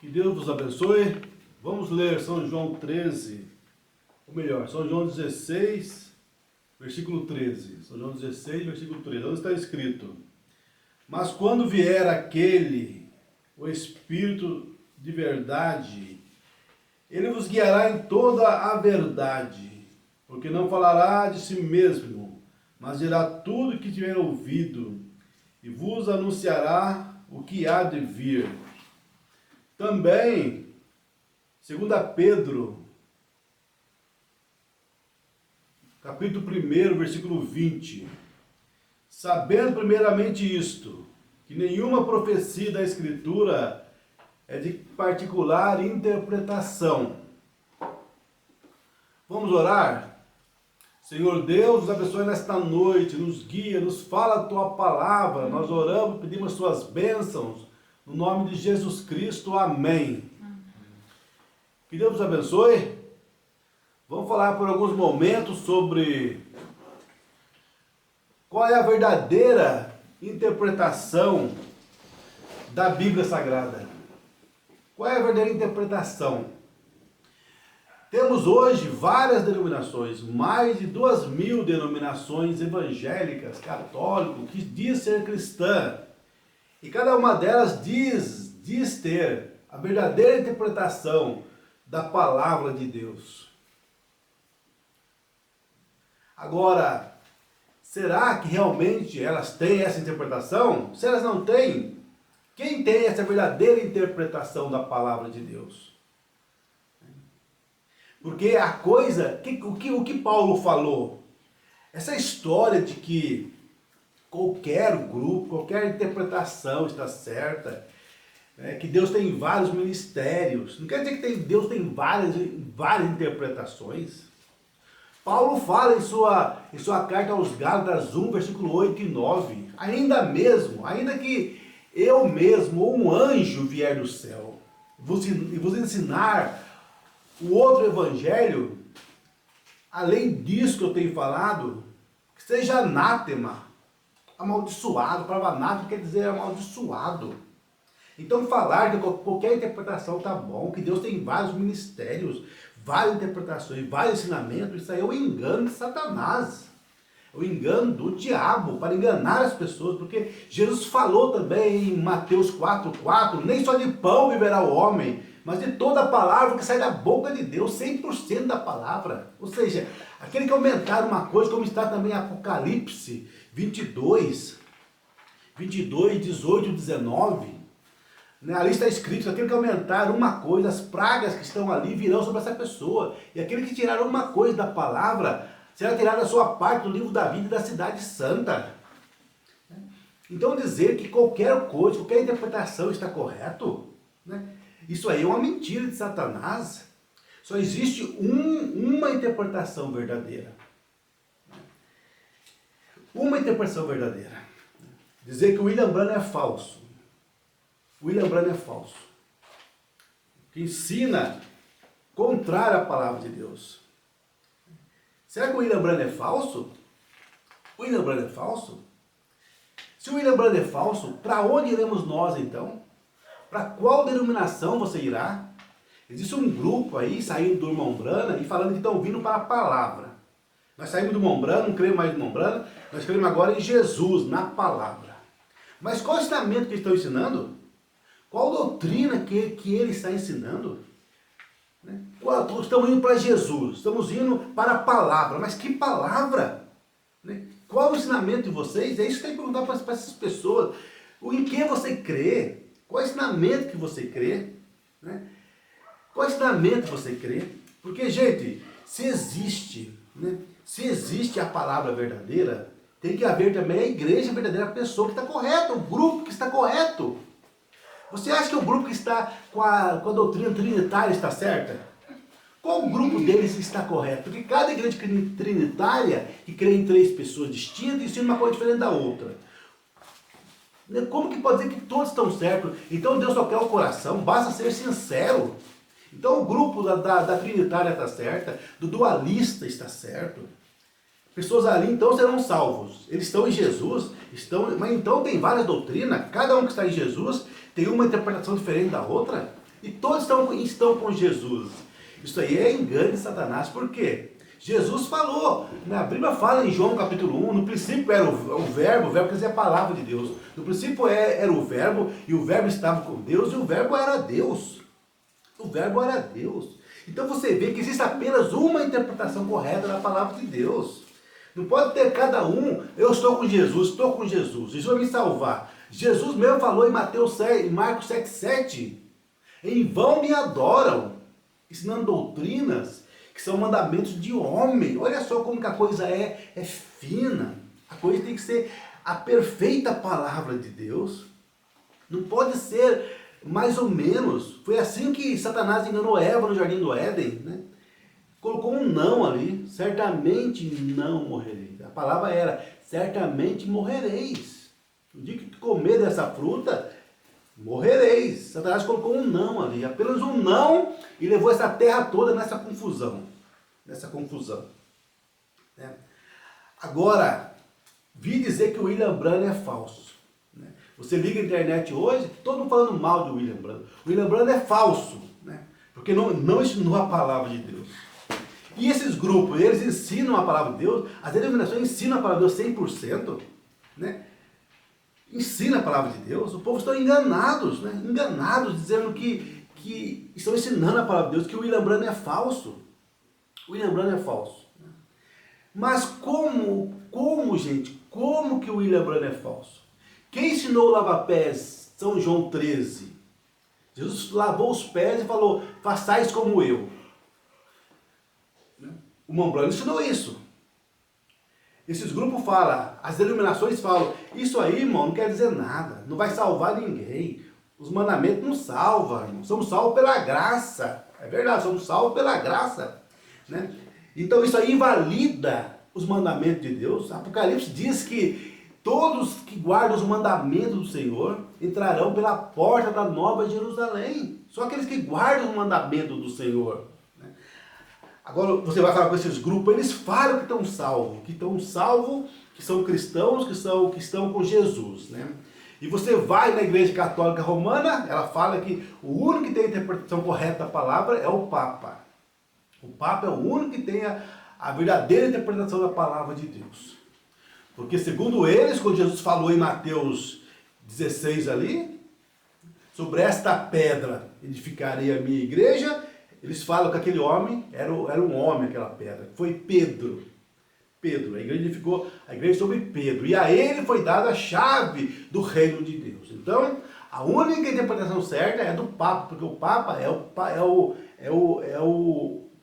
Que Deus nos abençoe. Vamos ler São João 13, ou melhor, São João 16, versículo 13. São João 16, versículo 13. Onde está escrito: Mas quando vier aquele, o Espírito de verdade, ele vos guiará em toda a verdade, porque não falará de si mesmo, mas dirá tudo que tiver ouvido, e vos anunciará o que há de vir. Também, 2 Pedro, capítulo 1, versículo 20. Sabendo primeiramente isto, que nenhuma profecia da Escritura é de particular interpretação. Vamos orar? Senhor Deus, nos abençoe nesta noite, nos guia, nos fala a Tua palavra. Nós oramos, pedimos as Suas bênçãos, no nome de Jesus Cristo, amém. Que Deus nos abençoe. Vamos falar por alguns momentos sobre qual é a verdadeira interpretação da Bíblia Sagrada. Qual é a verdadeira interpretação? Temos hoje várias denominações, mais de 2.000 denominações evangélicas, católicas, que diz ser cristã. E cada uma delas diz ter a verdadeira interpretação da palavra de Deus. Agora, será que realmente elas têm essa interpretação? Se elas não têm, quem tem essa verdadeira interpretação da palavra de Deus? Porque a coisa, o que Paulo falou, essa história de que qualquer grupo, qualquer interpretação está certa, que Deus tem vários ministérios, não quer dizer que Deus tem várias interpretações. Paulo fala em sua carta aos Gálatas 1, versículo 8 e 9, ainda que eu mesmo ou um anjo vier do céu e vos ensinar o outro evangelho, além disso que eu tenho falado, que seja anátema, amaldiçoado. A palavra anátema quer dizer amaldiçoado. Então falar de qualquer interpretação está bom, que Deus tem vários ministérios, várias interpretações, vários ensinamentos, isso aí é o engano de Satanás. É o engano do diabo para enganar as pessoas, porque Jesus falou também em Mateus 4,4, nem só de pão viverá o homem, mas de toda a palavra que sai da boca de Deus, 100% da palavra. Ou seja, aquele que aumentar uma coisa, como está também em Apocalipse 22, 18 e 19, ali está escrito, aquele que aumentar uma coisa, as pragas que estão ali virão sobre essa pessoa, e aquele que tirar uma coisa da palavra, será tirado a sua parte do livro da vida e da cidade santa. Então dizer que qualquer coisa, qualquer interpretação está correto, isso aí é uma mentira de Satanás. Só existe uma interpretação verdadeira. Uma interpretação verdadeira. Dizer que o William Branham é falso. William Branham é falso. Que ensina contrário à palavra de Deus. Será que o William Branham é falso? O William Branham é falso? Se o William Branham é falso, para onde iremos nós então? Para qual denominação você irá? Existe um grupo aí saindo do irmão Branham e falando que estão vindo para a palavra. Nós saímos do irmão Branham, não cremos mais no irmão Branham, nós cremos agora em Jesus, na palavra. Mas qual ensinamento que eles estão ensinando? Qual doutrina que ele está ensinando? Estamos indo para Jesus, estamos indo para a palavra, mas que palavra? Qual o ensinamento de vocês? É isso que tem que perguntar para essas pessoas. Em que você crê? Qual ensinamento que você crê? Qual ensinamento você crê? Porque, gente, se existe a palavra verdadeira, tem que haver também a igreja verdadeira, a pessoa que está correta, o grupo que está correto. Você acha que o grupo que está com a doutrina trinitária está certa? Qual grupo deles está correto? Porque cada igreja trinitária, que crê em 3 pessoas distintas, ensina uma coisa diferente da outra. Como que pode dizer que todos estão certos? Então Deus só quer o coração, basta ser sincero. Então o grupo da trinitária está certa, do dualista está certo. Pessoas ali então serão salvos. Eles estão em Jesus, mas então tem várias doutrinas, cada um que está em Jesus tem uma interpretação diferente da outra. E todos estão com Jesus. Isso aí é engano de Satanás. Por quê? Jesus falou, a Bíblia fala em João capítulo 1, no princípio era o verbo quer dizer a palavra de Deus. No princípio era o verbo, e o verbo estava com Deus, e o verbo era Deus. O verbo era Deus. Então você vê que existe apenas uma interpretação correta da palavra de Deus. Não pode ter cada um, eu estou com Jesus, Jesus vai me salvar. Jesus mesmo falou em Marcos 7,7, em vão me adoram, ensinando doutrinas que são mandamentos de homem. Olha só como que a coisa é fina. A coisa tem que ser a perfeita palavra de Deus. Não pode ser mais ou menos. Foi assim que Satanás enganou Eva no jardim do Éden, né? Colocou um não ali, certamente não morrereis. A palavra era, certamente morrereis. No dia que tu comer dessa fruta, morrereis. Satanás colocou um não ali, apenas um não, e levou essa terra toda nessa confusão. Né? Agora, vi dizer que o William Branham é falso. Né? Você liga a internet hoje, todo mundo falando mal de William Branham. O William Branham é falso, né? Porque não ensinou a palavra de Deus. E esses grupos, eles ensinam a palavra de Deus, as denominações ensinam a palavra de Deus 100%, né? Ensina a palavra de Deus, o povo está enganados, né? Enganados, dizendo que estão ensinando a palavra de Deus, que o William Branham é falso. O William Branham é falso. Né? Mas como, gente, como que o William Branham é falso? Quem ensinou o lava-pés? São João 13. Jesus lavou os pés e falou, façais como eu. O irmão Branham ensinou isso. Esses grupos falam, as denominações falam, isso aí, irmão, não quer dizer nada, não vai salvar ninguém. Os mandamentos não salvam, irmão. Somos salvos pela graça. É verdade, somos salvos pela graça. Né? Então isso aí invalida os mandamentos de Deus. Apocalipse diz que todos que guardam os mandamentos do Senhor entrarão pela porta da Nova Jerusalém. Só aqueles que guardam os mandamentos do Senhor. Agora você vai falar com esses grupos, eles falam que estão salvos, que são cristãos, que estão com Jesus, né? E você vai na Igreja Católica Romana, ela fala que o único que tem a interpretação correta da palavra é o Papa. O Papa é o único que tem a verdadeira interpretação da palavra de Deus. Porque segundo eles, quando Jesus falou em Mateus 16 ali, sobre esta pedra edificarei a minha igreja, eles falam que aquele homem era um homem, aquela pedra. Foi Pedro. A igreja edificou a igreja sobre Pedro. E a ele foi dada a chave do reino de Deus. Então, a única interpretação certa é do Papa, porque o Papa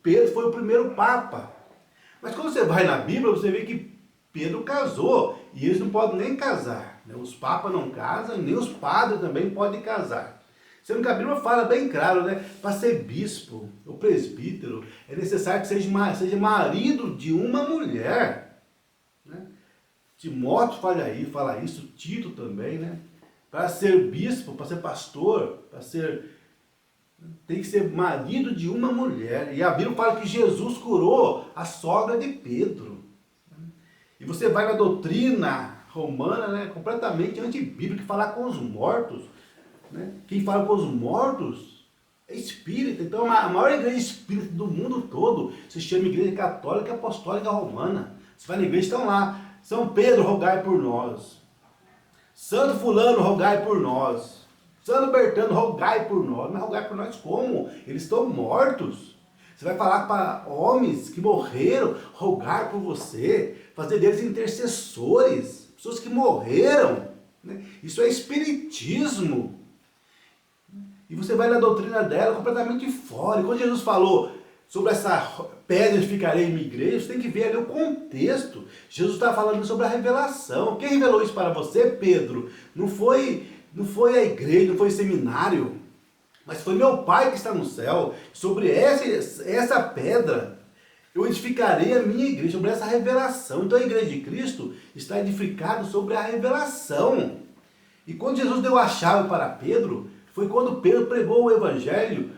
Pedro foi o primeiro Papa. Mas quando você vai na Bíblia, você vê que Pedro casou. E eles não podem nem casar. Né? Os papas não casam, nem os padres também podem casar. Sendo que a Bíblia fala bem claro, né? Para ser bispo ou presbítero, é necessário que seja marido de uma mulher. Né? Timóteo fala isso, Tito também, né? Para ser bispo, para ser pastor, tem que ser marido de uma mulher. E a Bíblia fala que Jesus curou a sogra de Pedro. E você vai na doutrina romana, né? Completamente antibíblica, falar com os mortos. Né? Quem fala com os mortos é espírita. Então a maior igreja espírita do mundo todo se chama Igreja Católica Apostólica Romana. Você vai na igreja, estão lá, São Pedro, rogai por nós, Santo Fulano, rogai por nós, Santo Bertano, rogai por nós. Mas rogai por nós como? Eles estão mortos. Você vai falar para homens que morreram, rogar por você, fazer deles intercessores, pessoas que morreram. Né? Isso é espiritismo. E você vai na doutrina dela completamente fora. E quando Jesus falou sobre essa pedra edificarei em minha igreja, você tem que ver ali o contexto. Jesus está falando sobre a revelação. Quem revelou isso para você, Pedro? Não foi a igreja, não foi o seminário, mas foi meu Pai que está no céu. Sobre essa pedra eu edificarei a minha igreja, sobre essa revelação. Então a igreja de Cristo está edificada sobre a revelação. E quando Jesus deu a chave para Pedro, foi quando Pedro pregou o evangelho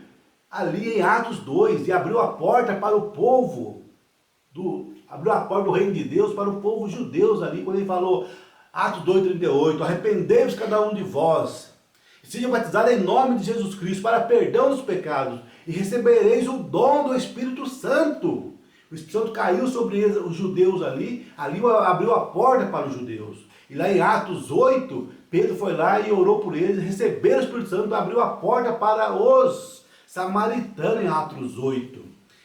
ali em Atos 2 e abriu a porta para o povo, abriu a porta do reino de Deus para o povo judeu ali, quando ele falou, Atos 2,38, arrependei-vos cada um de vós, Sejam batizados em nome de Jesus Cristo para perdão dos pecados e recebereis o dom do Espírito Santo. O Espírito Santo caiu sobre eles, os judeus ali abriu a porta para os judeus. E lá em Atos 8, Pedro foi lá e orou por eles, receberam o Espírito Santo, abriu a porta para os samaritanos em Atos 8.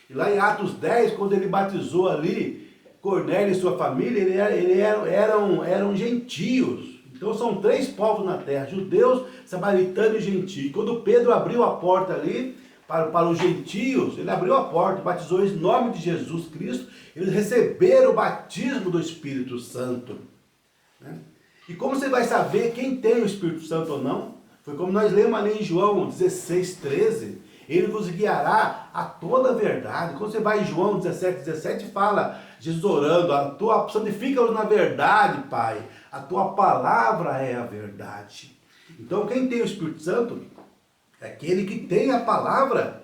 E lá em Atos 10, quando ele batizou ali Cornélio e sua família, eram gentios. Então são 3 povos na terra, judeus, samaritanos e gentios. Quando Pedro abriu a porta ali para os gentios, ele abriu a porta, batizou eles em nome de Jesus Cristo, eles receberam o batismo do Espírito Santo. Né? E como você vai saber quem tem o Espírito Santo ou não? Foi como nós lemos ali em João 16, 13. Ele vos guiará a toda a verdade. Quando você vai em João 17, 17, fala, Jesus orando, santifica-os na verdade, Pai. A tua palavra é a verdade. Então quem tem o Espírito Santo é aquele que tem a palavra.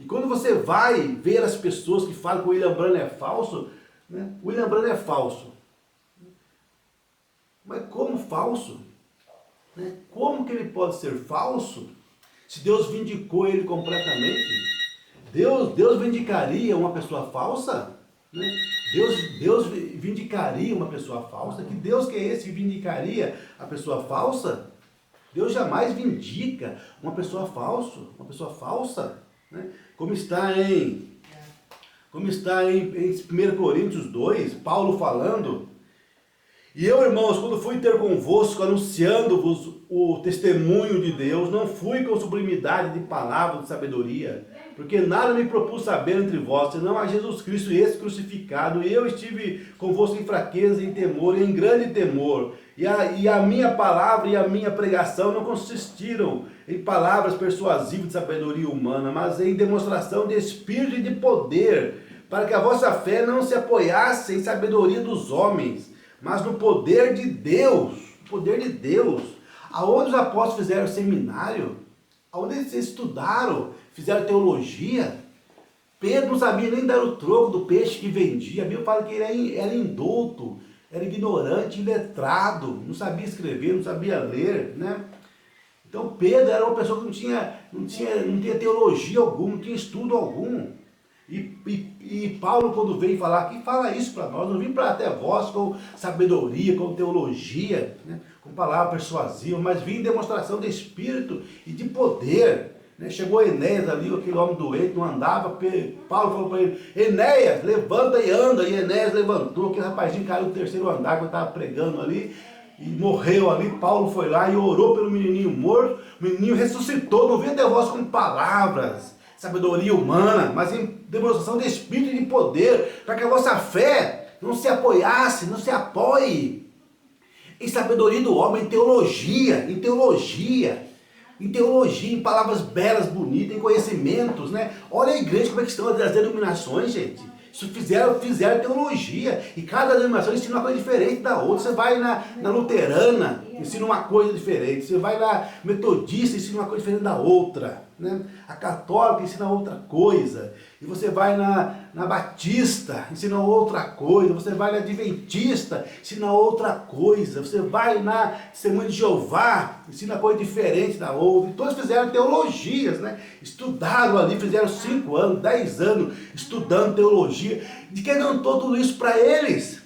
E quando você vai ver as pessoas que falam que o William Branham é falso, né? O William Branham é falso. Mas como falso? Né? Como que ele pode ser falso? Se Deus vindicou ele completamente, Deus vindicaria uma pessoa falsa? Né? Deus vindicaria uma pessoa falsa? Que Deus que é esse que vindicaria a pessoa falsa? Deus jamais vindica uma pessoa falsa. Né? Como está em 1 Coríntios 2, Paulo falando, e eu, irmãos, quando fui ter convosco, anunciando-vos o testemunho de Deus, não fui com sublimidade de palavra de sabedoria, porque nada me propus saber entre vós, senão a Jesus Cristo e esse crucificado, e eu estive convosco em fraqueza, em temor, e em grande temor, e a minha palavra e a minha pregação não consistiram em palavras persuasivas de sabedoria humana, mas em demonstração de espírito e de poder, para que a vossa fé não se apoiasse em sabedoria dos homens, mas no poder de Deus. Aonde os apóstolos fizeram seminário, aonde eles estudaram, fizeram teologia. Pedro não sabia nem dar o troco do peixe que vendia. A Bíblia fala que ele era indulto, era ignorante, iletrado, não sabia escrever, não sabia ler, né? Então Pedro era uma pessoa que não tinha teologia alguma, não tinha estudo algum. E Paulo, quando veio falar aqui, fala isso para nós. Não vim para até vós com sabedoria, com teologia, né, com palavra persuasiva, mas vim em demonstração de espírito e de poder. Né? Chegou Enéas ali, aquele homem doente, não andava. Paulo falou para ele, Enéas, levanta e anda. E Enéas levantou, aquele rapazinho caiu do 3º andar, que eu estava pregando ali, e morreu ali. Paulo foi lá e orou pelo menininho morto. O menininho ressuscitou, não vim até vós com palavras, sabedoria humana, mas em demonstração de espírito e de poder, para que a vossa fé não se apoiasse, não se apoie em sabedoria do homem, em teologia, em palavras belas, bonitas, em conhecimentos, né? Olha a igreja, como é que estão as denominações, gente. Isso fizeram teologia, e cada denominação ensina uma coisa diferente da outra. Você vai na luterana, ensina uma coisa diferente. Você vai na metodista, ensina uma coisa diferente da outra. Né? A católica ensina outra coisa. E você vai na batista, ensina outra coisa. Você vai na adventista, ensina outra coisa. Você vai na Testemunha de Jeová, ensina coisa diferente da outra. E todos fizeram teologias, né? Estudaram ali, fizeram 5 anos, 10 anos estudando teologia. De que não tudo isso para eles?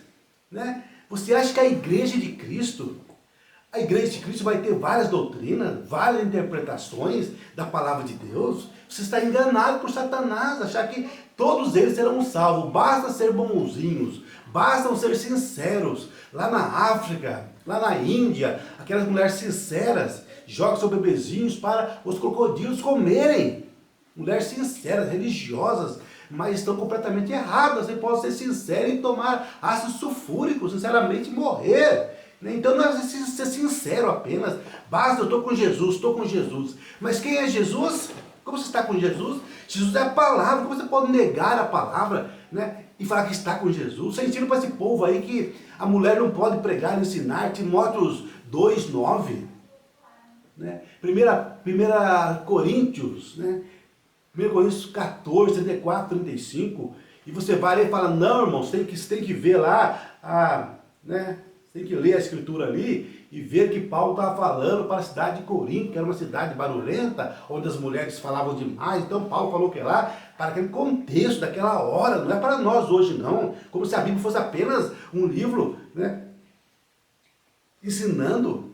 Né? Você acha que a igreja de Cristo vai ter várias doutrinas, várias interpretações da palavra de Deus? Você está enganado por Satanás, achar que todos eles serão salvos. Basta ser bonzinhos, basta ser sinceros. Lá na África, lá na Índia, aquelas mulheres sinceras jogam seus bebezinhos para os crocodilos comerem. Mulheres sinceras, religiosas, mas estão completamente erradas. Você pode ser sincero e tomar ácido sulfúrico, sinceramente morrer. Então não é ser sincero apenas. Basta, eu estou com Jesus. Mas quem é Jesus? Como você está com Jesus? Jesus é a palavra. Como você pode negar a palavra, né, e falar que está com Jesus? Você ensina para esse povo aí que a mulher não pode pregar e ensinar. Timóteo 2:9. Né? 1 Coríntios, né? 1 Coríntios 14, 34, 35. E você vai ali e fala, não, irmão, você tem que ver lá, né? Tem que ler a escritura ali e ver que Paulo estava falando para a cidade de Corinto, que era uma cidade barulhenta, onde as mulheres falavam demais. Então Paulo falou que lá, para aquele contexto daquela hora, não é para nós hoje não, como se a Bíblia fosse apenas um livro, né, ensinando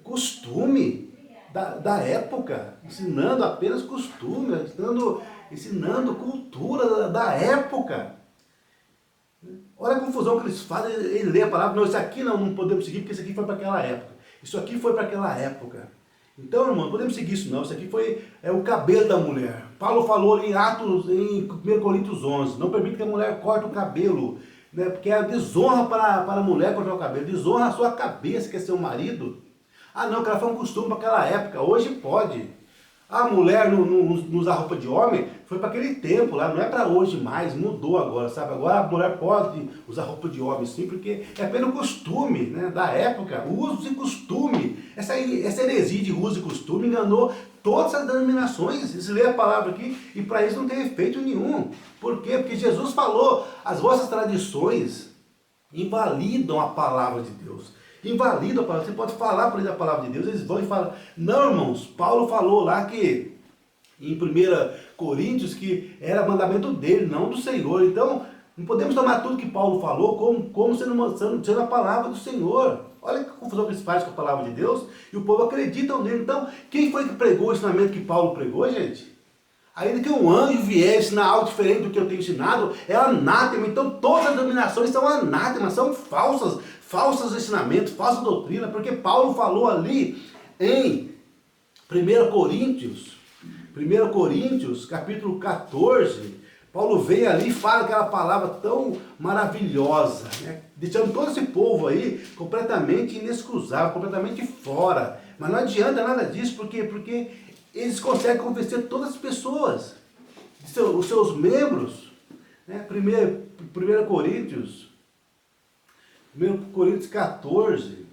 costume da época, ensinando apenas costume, ensinando cultura da época. Olha a confusão que eles fazem, ele lê a palavra, não, isso aqui não podemos seguir, porque isso aqui foi para aquela época. Isso aqui foi para aquela época. Então, irmão, não podemos seguir isso não, isso aqui foi o cabelo da mulher. Paulo falou ali em 1 Coríntios 11, não permite que a mulher corte o cabelo, né, porque é desonra para a mulher cortar o cabelo, desonra a sua cabeça, que é seu marido. Ah não, que ela foi um costume para aquela época, hoje pode. A mulher não usar roupa de homem, foi para aquele tempo lá, não é para hoje mais, mudou agora, sabe? Agora a mulher pode usar roupa de homem sim, porque é pelo costume, né, da época, usos e costume. Essa heresia de uso e costume enganou todas as denominações. Você lê a palavra aqui e para isso não tem efeito nenhum. Por quê? Porque Jesus falou, as vossas tradições invalidam a palavra de Deus. Invalida a palavra, você pode falar para eles a palavra de Deus, eles vão e falam, não irmãos, Paulo falou lá que, em 1 Coríntios, que era mandamento dele, não do Senhor. Então, não podemos tomar tudo que Paulo falou como sendo a palavra do Senhor. Olha que confusão que eles fazem com a palavra de Deus, e o povo acredita nele. Então, quem foi que pregou o ensinamento que Paulo pregou, gente? Ainda que um anjo vier ensinar algo diferente do que eu tenho ensinado, é anátema. Então todas as denominações são anátemas, são falsos ensinamentos, falsa doutrina, porque Paulo falou ali em 1 Coríntios, capítulo 14, Paulo vem ali e fala aquela palavra tão maravilhosa, né? Deixando todo esse povo aí completamente inexcusável, completamente fora. Mas não adianta nada disso, porque eles conseguem convencer todas as pessoas, os seus membros, né? 1 Coríntios 14,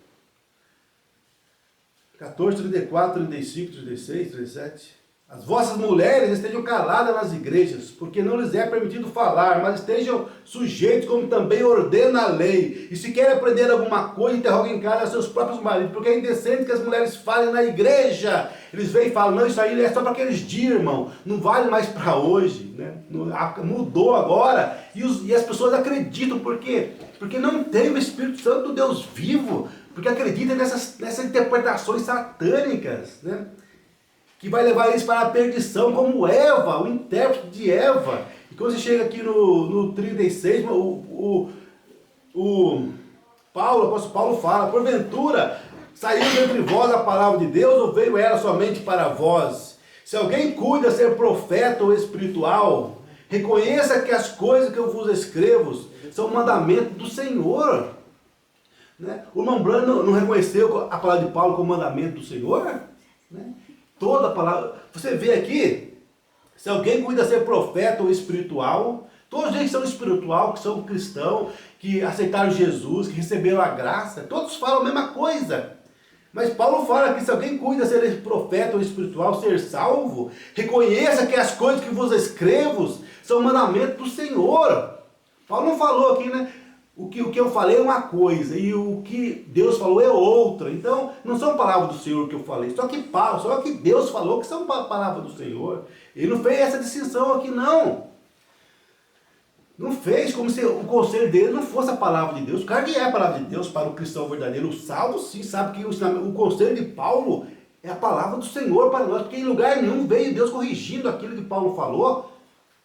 34, 35, 36, 37. As vossas mulheres estejam caladas nas igrejas, porque não lhes é permitido falar, mas estejam sujeitos, como também ordena a lei. E se querem aprender alguma coisa, interroguem em casa seus próprios maridos, porque é indecente que as mulheres falem na igreja. Eles vêm e falam, não, isso aí é só para aqueles dias, irmão, não vale mais para hoje, né? Mudou agora, e as pessoas acreditam, por quê? Porque não tem o Espírito Santo do Deus vivo, porque acreditam nessas interpretações satânicas, né? Que vai levar eles para a perdição, como Eva, o intérprete de Eva. E quando você chega aqui no 36, o apóstolo Paulo fala, porventura, saiu dentre vós a palavra de Deus, ou veio ela somente para vós? Se alguém cuida ser profeta ou espiritual, reconheça que as coisas que eu vos escrevo são mandamento do Senhor. Né? O irmão Branham não reconheceu a palavra de Paulo como mandamento do Senhor? Né? Toda a palavra, você vê aqui, se alguém cuida ser profeta ou espiritual, todos eles que são espiritual, que são cristãos, que aceitaram Jesus, que receberam a graça, todos falam a mesma coisa. Mas Paulo fala que se alguém cuida ser profeta ou espiritual, ser salvo, reconheça que as coisas que vos escrevo são mandamentos do Senhor. Paulo não falou aqui, né? O que eu falei é uma coisa e o que Deus falou é outra. Então, não são palavras do Senhor que eu falei. Só que Deus falou que são palavras do Senhor. Ele não fez essa distinção aqui, não. Não fez como se o conselho dele não fosse a palavra de Deus. Claro que é a palavra de Deus para o cristão verdadeiro. O salvo, sim, sabe que o conselho de Paulo é a palavra do Senhor para nós. Porque em lugar nenhum veio Deus corrigindo aquilo que Paulo falou.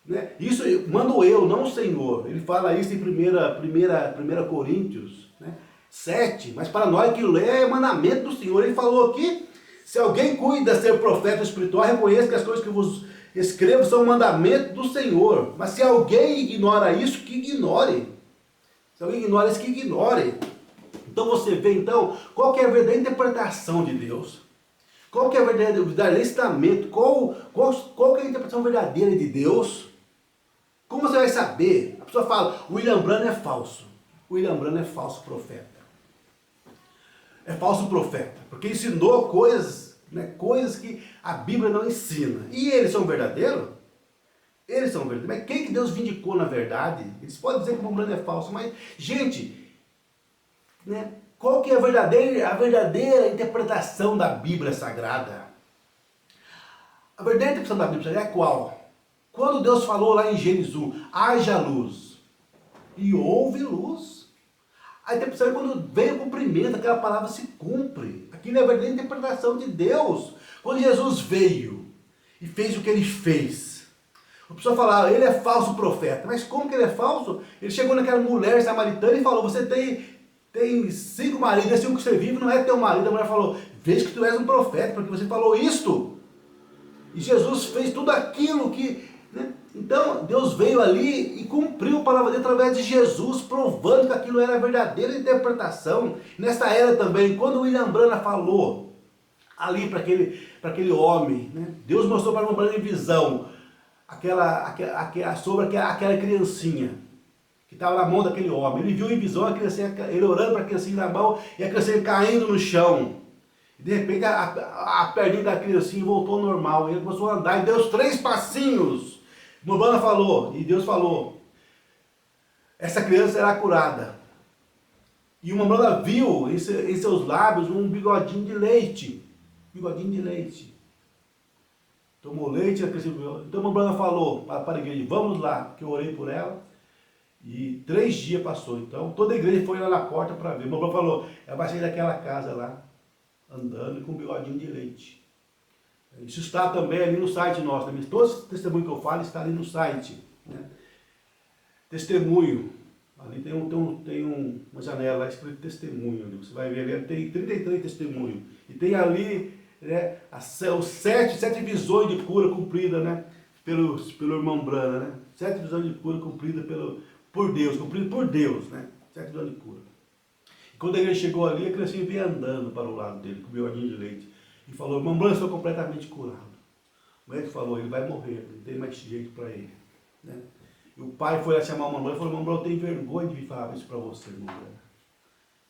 Né? Isso mando eu, não o Senhor. Ele fala isso em 1 Coríntios, né? 7. Mas para nós que lê é mandamento do Senhor. Ele falou aqui, se alguém cuida ser profeta espiritual, reconheça que as coisas que vos escrevo são mandamento do Senhor. Mas se alguém ignora isso, que ignore. Se alguém ignora isso, que ignore. Então você vê então, qual que é a verdadeira interpretação de Deus? Qual que é o verdadeiro ensinamento? Qual que é a interpretação verdadeira de Deus? Como você vai saber? A pessoa fala, William Branham é falso. William Branham é falso profeta. É falso profeta, porque ensinou coisas, né, coisas que a Bíblia não ensina. E eles são verdadeiros? Eles são verdadeiros. Mas quem que Deus vindicou na verdade? Eles podem dizer que o Mombrano é falso, mas, gente, né, qual que é a verdadeira interpretação da Bíblia Sagrada? A verdadeira interpretação da Bíblia Sagrada é qual? Quando Deus falou lá em Gênesis 1, haja luz, e houve luz. A interpretação é quando vem o cumprimento, aquela palavra se cumpre. Aquilo é a verdadeira interpretação de Deus. Quando Jesus veio e fez o que ele fez, a pessoa fala, ele é falso profeta. Mas como que ele é falso? Ele chegou naquela mulher samaritana e falou, você tem 5 maridos, esse um que você vive não é teu marido. A mulher falou, veja que tu és um profeta, porque você falou isto. E Jesus fez tudo aquilo que... né? Então, Deus veio ali e cumpriu a palavra dele através de Jesus, provando que aquilo era a verdadeira interpretação. Nessa era também, quando William Branham falou ali para aquele homem, né? Deus mostrou para William Branham em visão sobre aquela criancinha que estava na mão daquele homem. Ele viu em visão a criancinha, ele orando para a criancinha na mão e a criancinha caindo no chão. E de repente a perninha da criancinha voltou ao normal. Ele começou a andar e deu os 3 passinhos. Umbanda falou, e Deus falou, essa criança será curada. E uma Umbanda viu em seus lábios um bigodinho de leite. Bigodinho de leite. Tomou leite, a criança... Então uma Umbanda falou para a igreja, vamos lá, que eu orei por ela. E 3 dias passou. Então toda a igreja foi lá na porta para ver. Uma Umbanda falou, ela vai sair daquela casa lá, andando com um bigodinho de leite. Isso está também ali no site nosso. Também. Todos os testemunhos que eu falo estão ali no site. Né? Testemunho. Ali tem uma janela lá escrito testemunho. Ali. Você vai ver ali, tem 33 testemunhos. E tem ali, né, os 7 visões de cura cumpridas, né, pelo irmão Brana. Né? 7 visões de cura cumpridas por Deus. Né? 7 visões de cura. E quando ele chegou ali, a criancinha veio andando para o lado dele, com o bigodinho de leite. E falou, irmão Branham, estou completamente curado. O médico falou, ele vai morrer, não tem mais jeito para ele. Né? E o pai foi lá chamar o irmão Branham e falou, irmão Branham, eu tenho vergonha de vir falar isso para você, irmão Branham.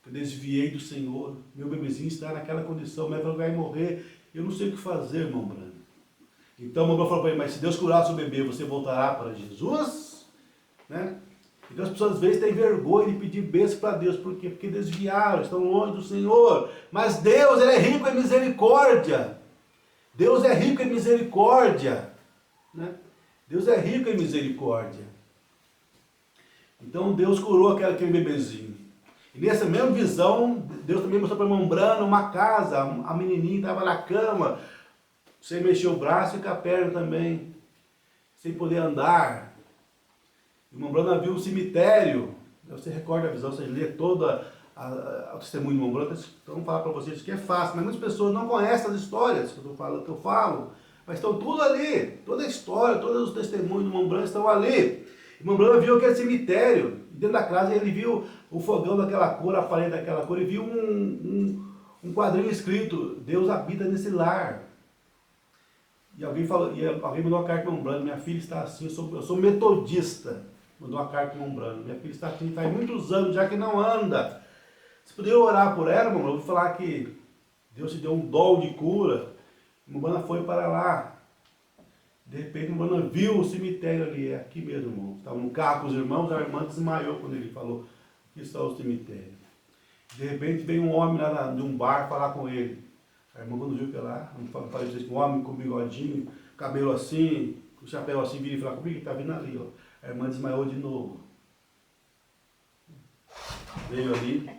Eu desviei do Senhor, meu bebezinho está naquela condição, o médico vai morrer, eu não sei o que fazer, irmão Branham. Então o irmão Branham falou para ele, mas se Deus curar o seu bebê, você voltará para Jesus? Né? Então as pessoas às vezes têm vergonha de pedir bênção para Deus. Por quê? Porque desviaram, estão longe do Senhor. Mas Deus, Ele é rico em misericórdia. Deus é rico em misericórdia. Né? Deus é rico em misericórdia. Então Deus curou aquele bebezinho. E nessa mesma visão, Deus também mostrou para o irmão Brana uma casa. A menininha estava na cama. Sem mexer o braço e com a perna também. Sem poder andar. O irmão Brana viu um cemitério. Você recorda a visão, você lê toda o testemunho do irmão Brana. Então vamos falar para vocês que é fácil, mas muitas pessoas não conhecem as histórias que eu falo. Mas estão tudo ali. Toda a história, todos os testemunhos do irmão Brana estão ali. O irmão Brana viu aquele cemitério. Dentro da casa ele viu o fogão daquela cor, a parede daquela cor. E viu um quadrinho escrito, Deus habita nesse lar. E alguém mandou uma carta para o irmão Brana, minha filha está assim, eu sou metodista. Mandou uma carta para o irmão Brana. Minha filha está assim, faz muitos anos já que não anda. Você poderia orar por ela, irmão? Eu vou falar que Deus te deu um dom de cura. O irmão Brana foi para lá. De repente o irmão Brana viu o cemitério ali. É aqui mesmo, irmão. Estava no carro com os irmãos, a irmã desmaiou quando ele falou que está o cemitério. De repente veio um homem lá de um bar falar com ele. A irmã quando viu que lá, um homem com bigodinho, cabelo assim, com chapéu assim, viria falar comigo, ele está vindo ali, ó. A irmã desmaiou de novo. Veio ali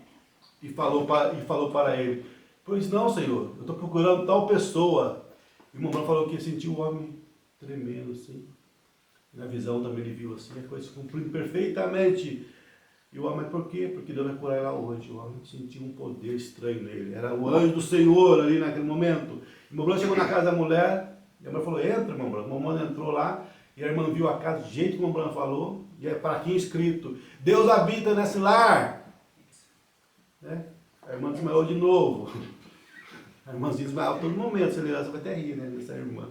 e falou para ele, pois não, Senhor, eu estou procurando tal pessoa. E o irmão Brana falou que sentiu o homem tremendo assim. Na visão também ele viu assim, a coisa se cumprindo perfeitamente. E o homem, por quê? Porque Deus vai curar ela hoje. O homem sentiu um poder estranho nele. Era o anjo do Senhor ali naquele momento. O irmão Brana chegou na casa da mulher, e a mulher falou, entra, irmão Brana. O irmão Brana entrou lá, e a irmã viu a casa do jeito que o irmão Brana falou, e é para aqui escrito, Deus habita nesse lar. Né? A irmã desmaiou de novo. A irmãzinha desmaiava todo momento, você vai até rir, né, dessa irmã.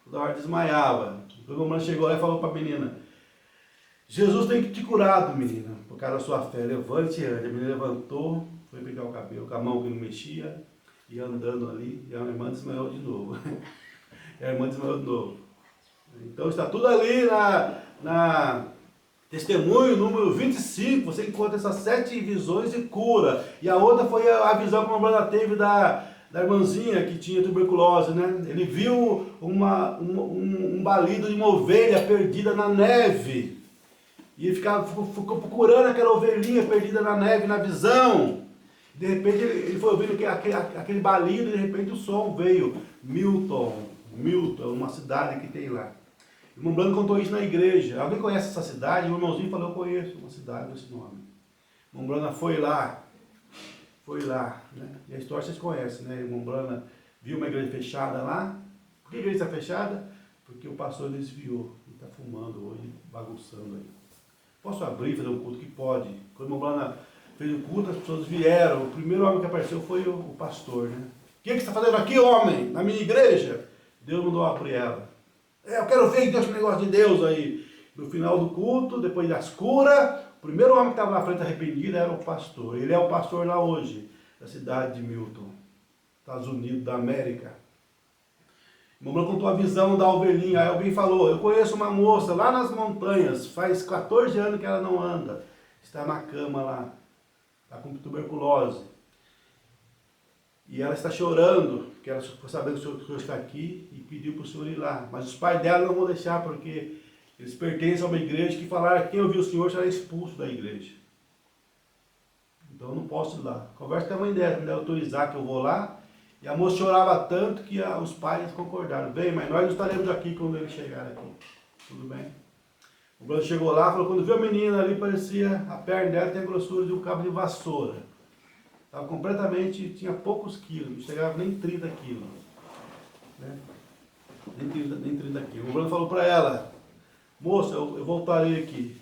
Toda hora desmaiava. O irmão Brana chegou lá e falou para a menina, Jesus tem que te curado, menina, por causa da sua fé. Levante e ande. A menina levantou, foi pegar o cabelo com a mão que não mexia, e andando ali, e a irmã desmaiou de novo. E a irmã desmaiou de novo. Então está tudo ali na Testemunho número 25, você encontra essas 7 visões de cura. E a outra foi a visão que o Brana teve da irmãzinha que tinha tuberculose, né? Ele viu um balido de uma ovelha perdida na neve. E ele ficou procurando aquela ovelhinha perdida na neve, na visão. De repente ele foi ouvindo aquele balido e de repente o som veio. Milton, uma cidade que tem lá. O irmão Brana contou isso na igreja. Alguém conhece essa cidade? O irmãozinho falou, eu conheço uma cidade com esse nome. O irmão Brana foi lá, né? E a história vocês conhecem, né? O irmão Brana viu uma igreja fechada lá. Por que a igreja está fechada? Porque o pastor desviou. Ele está fumando hoje, bagunçando aí. Posso abrir e fazer um culto? Que pode. Quando o irmão Brana fez o culto, as pessoas vieram. O primeiro homem que apareceu foi o pastor, né? O que você está fazendo aqui, homem? Na minha igreja? Deus mandou abrir ela. Eu quero ver que Deus tem um negócio de Deus aí. No final do culto, depois das curas, o primeiro homem que estava na frente arrependido era o pastor. Ele é o pastor lá hoje, da cidade de Milton, Estados Unidos da América. O irmão contou a visão da ovelhinha. Aí alguém falou, eu conheço uma moça lá nas montanhas, faz 14 anos que ela não anda. Está na cama lá, está com tuberculose. E ela está chorando, porque ela ficou sabendo que o senhor está aqui e pediu para o senhor ir lá. Mas os pais dela não vão deixar, porque eles pertencem a uma igreja que falaram que quem ouvir o senhor será expulso da igreja. Então eu não posso ir lá. Conversa com a mãe dela, me autorizar que eu vou lá. E a moça chorava tanto que os pais concordaram. Bem, mas nós não estaremos aqui quando ele chegar aqui. Tudo bem? O Bruno chegou lá e falou, quando viu a menina ali, parecia, a perna dela tem a grossura de um cabo de vassoura. Estava completamente, tinha poucos quilos, não chegava nem 30 quilos. Né? Nem 30 quilos. O Bruno falou para ela, moça, eu voltarei aqui.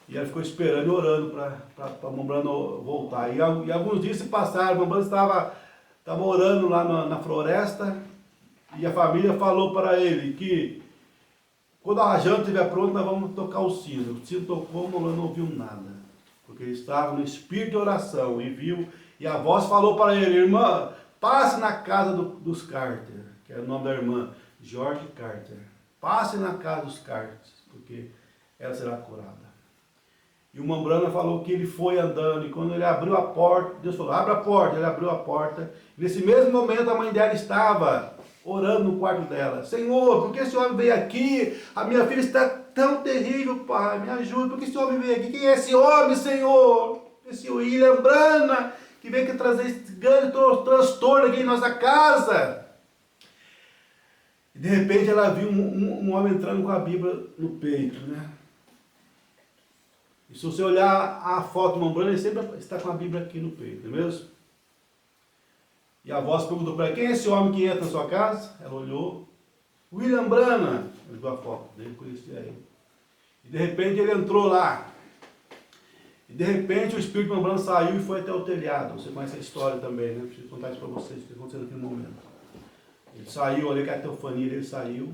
E ela ficou esperando e orando para a irmã Brana voltar. E alguns dias se passaram, a irmã Brana estava orando lá na floresta, e a família falou para ele que quando a janta estiver pronta, nós vamos tocar o sino. O sino tocou, a irmã Brana não ouviu nada. Porque ele estava no espírito de oração e viu, e a voz falou para ele, irmã, passe na casa dos Carter, que é o nome da irmã, George Carter. Passe na casa dos Carter, porque ela será curada. E o irmão Brana falou que ele foi andando, e quando ele abriu a porta, Deus falou, abre a porta, ele abriu a porta. Nesse mesmo momento a mãe dela estava orando no quarto dela. Senhor, por que esse homem veio aqui? A minha filha está tão terrível, pai, me ajuda. Por que esse homem veio aqui? Quem é esse homem, Senhor? Esse William Brana, que veio aqui trazer esse grande transtorno aqui em nossa casa. E de repente ela viu um homem entrando com a Bíblia no peito, né? E se você olhar a foto do irmão Brana, ele sempre está com a Bíblia aqui no peito, não é mesmo? E a voz perguntou para ela, quem é esse homem que entra na sua casa? Ela olhou, William Brana, ele viu a foto dele, conhecia ele. E de repente ele entrou lá. E de repente o espírito do irmão Brana saiu e foi até o telhado. Você conhece a história também, né? Preciso contar isso para vocês, o que aconteceu naquele momento. Ele saiu ali com a teofania dele, saiu.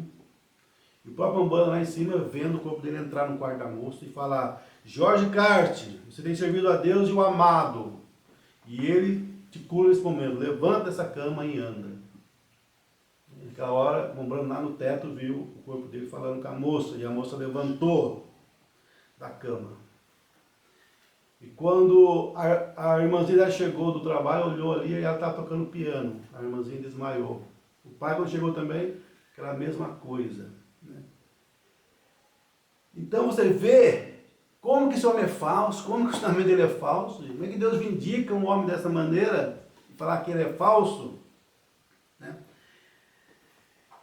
E o próprio irmão Brana lá em cima, vendo o corpo dele entrar no quarto da moça e falar, Jorge Cart, você tem servido a Deus e o amado. E ele te cura nesse momento, levanta essa cama e anda. Naquela hora, o irmão Brana lá no teto viu o corpo dele falando com a moça, e a moça levantou da cama. E quando a irmãzinha chegou do trabalho, olhou ali e ela estava tocando piano. A irmãzinha desmaiou. O pai, quando chegou também, aquela mesma coisa. Né? Então você vê como que esse homem é falso, como que o ensinamento dele é falso, como é que Deus vindica um homem dessa maneira, e falar que ele é falso. Né?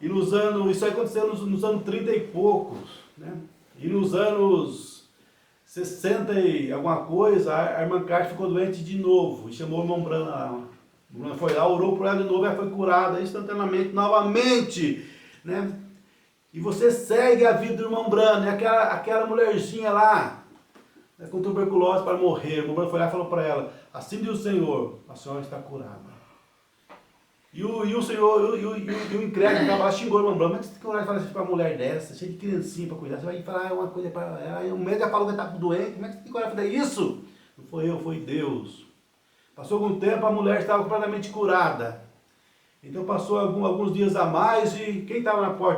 E isso aí aconteceu nos anos 30 e poucos. Né? E nos anos 60 e alguma coisa, a irmã Carter ficou doente de novo, e chamou o irmão Brana lá. O irmão Brana foi lá, orou por ela de novo, ela foi curada instantaneamente, novamente. Né? E você segue a vida do irmão Brana, e aquela mulherzinha lá, né, com tuberculose para morrer. O irmão Brana foi lá e falou para ela, assim diz o Senhor, a senhora está curada. E o Senhor, o incrédulo estava lá, xingou o irmão Brana, como é que você tem coragem de falar isso para uma mulher dessa, cheia de criancinha para cuidar? Você vai falar uma coisa para ela, aí o médico já falou que está doente, como é que você tem coragem de fazer isso? Não foi eu, foi Deus. Passou algum tempo, a mulher estava completamente curada. Então passou alguns dias a mais e quem estava na porta?